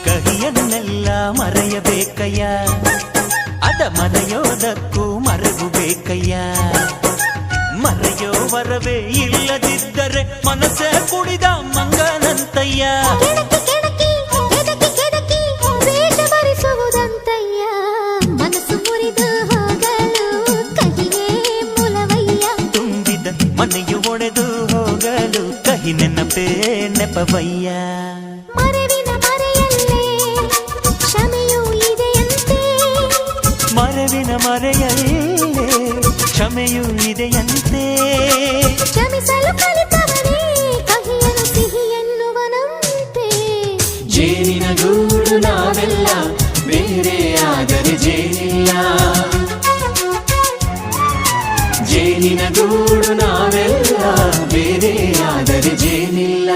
ಕಹಿಯನ್ನೆಲ್ಲ ಮರೆಯಬೇಕಯ್ಯ, ಅದ ಮರೆಯೋದಕ್ಕೂ ಮರೆವು ಬೇಕಯ್ಯ. ಮರೆಯೋ ವರವೇ ಇಲ್ಲದಿದ್ದರೆ ಮನಸ್ಸೇ ಕುಡಿದ ಮಂಗನಂತಯ್ಯ. ಮನಸ್ಸು ಮುರಿದು ಹೋಗಲು ಕಹಿಯೇ ಮೂಲವಯ್ಯ. ತುಂಬಿದ ಮನೆಯು ಒಡೆದು ಹೋಗಲು ಕಹಿ ನೆನಪೇ ನೆಪವಯ್ಯ. ಮರೆವಿನ ಮರೆಯಲ್ಲೇ ಕ್ಷಮೆಯೂ ಇದೆಯಂತೆ, ಮರೆವಿನ ಮರೆಯಲ್ಲೇ ಕ್ಷಮೆಯೂ ಇದೆಯಂತೆ. ಕ್ಷಮಿಸಲು ಕಲಿತವನೇ ಕಹಿಯನ್ನು ಸಿಹಿ ಎನ್ನುವನಂತೆ. ಜೇನಿನ ಗೂಡು ನಾವೆಲ್ಲ ಬೇರೆ ಆದರೆ ಜೇನಿಲ್ಲ, ಜೇನಿನ ಗೂಡು ನಾವೆಲ್ಲ ಬೇರೆ ಆದರೆ ಜೇನಿಲ್ಲ.